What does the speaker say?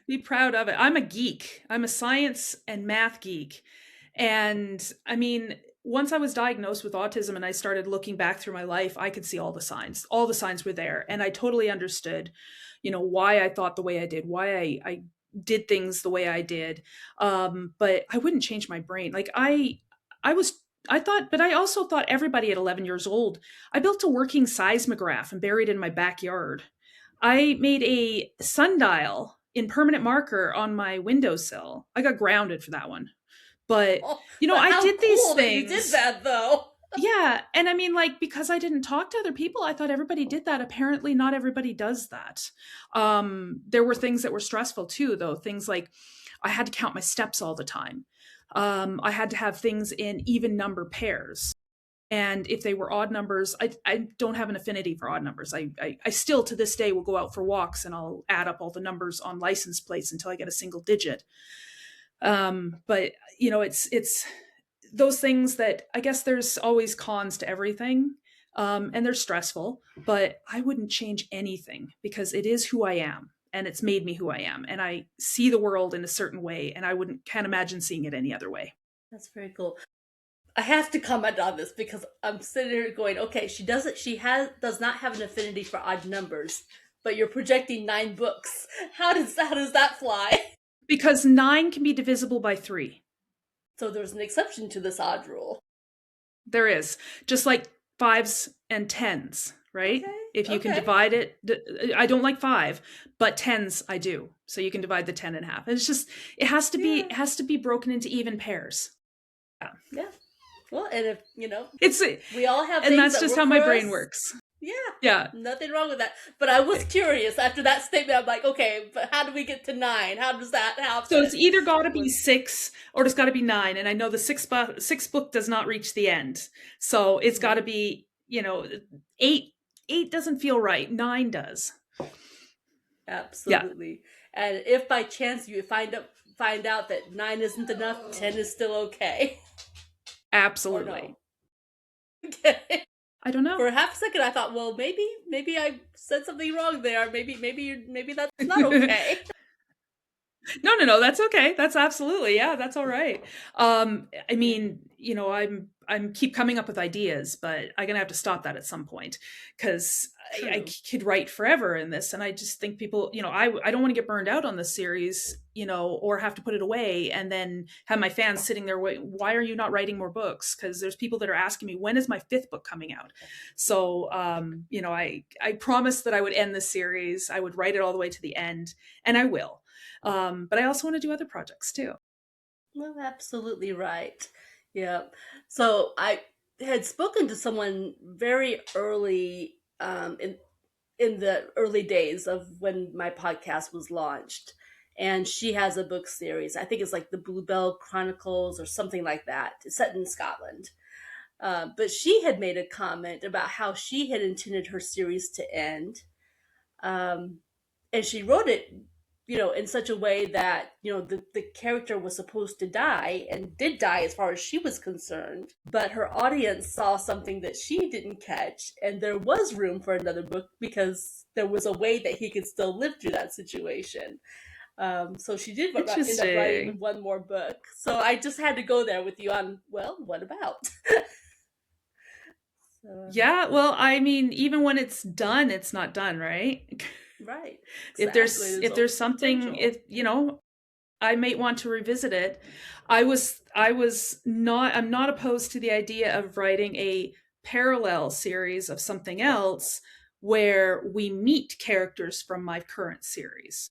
Be proud of it. I'm a geek. I'm a science and math geek. And I mean, once I was diagnosed with autism and I started looking back through my life, I could see all the signs. All the signs were there. And I totally understood, why I thought the way I did, why I did things the way I did. But I wouldn't change my brain. Like I was I thought, but I also thought everybody at 11 years old. I built a working seismograph and buried it in my backyard. I made a sundial in permanent marker on my windowsill. I got grounded for that one. But, Oh, but I how did these cool that you did things. that, though. Yeah. And I mean, like, because I didn't talk to other people, I thought everybody did that. Apparently, not everybody does that. There were things that were stressful too, though. Things like I had to count my steps all the time. I had to have things in even number pairs. And if they were odd numbers, I don't have an affinity for odd numbers. I still to this day will go out for walks and I'll add up all the numbers on license plates until I get a single digit. But it's those things that I guess there's always cons to everything. And they're stressful, but I wouldn't change anything because it is who I am and it's made me who I am. And I see the world in a certain way and can't imagine seeing it any other way. That's very cool. I have to comment on this because I'm sitting here going, okay, does not have an affinity for odd numbers, but you're projecting 9 books. How does that fly? Because 9 can be divisible by 3. So there's an exception to this odd rule. There is. Just like 5s and 10s, right? Okay, If you can okay. divide it, I don't like 5, but 10s I do. So you can divide the 10 in half. It's just it has to be Yeah. it has to be broken into even pairs. Yeah. Well, and if, It's we all have and things that's that just work how my for brain us. works. Yeah. Yeah. Nothing wrong with that. But I was curious after that statement. I'm like, okay, but how do we get to 9? How does that happen? So it's either got to be 6 or it's got to be 9, and I know the sixth book does not reach the end, so it's got to be 8. 8 doesn't feel right. 9 does. Yeah, Absolutely. And if by chance you find out that 9 isn't enough, 10 is still okay. Or absolutely. no. Okay. I don't know. For a half a second I thought, well, maybe I said something wrong there. Maybe that's not okay. No. That's okay. That's absolutely, yeah, that's all right. I Yeah. mean, I'm keep coming up with ideas, but I'm gonna have to stop that at some point because I True. could write forever in this, and I just think people, I don't want to get burned out on this series, or have to put it away and then have my fans sitting there. Why are you not writing more books? Because there's people that are asking me when is my 5th book coming out. So, I promised that I would end this series. I would write it all the way to the end, and I will. But I also want to do other projects too. Well, absolutely right. Yeah. So I had spoken to someone very early in the early days of when my podcast was launched. And she has a book series. I think it's like the Bluebell Chronicles or something like that. It's set in Scotland. But she had made a comment about how she had intended her series to end. Um, and she wrote it, in such a way that, the character was supposed to die and did die as far as she was concerned. But her audience saw something that she didn't catch, and there was room for another book because there was a way that he could still live through that situation. So she did end up writing Interesting. one more book. So I just had to go there with you on, well, what about? So, Yeah, well, I mean, even when it's done, it's not done, right? right, if exactly. there's There's if always there's something, potential. if I might want to revisit it. I'm not opposed to the idea of writing a parallel series of something else where we meet characters from my current series.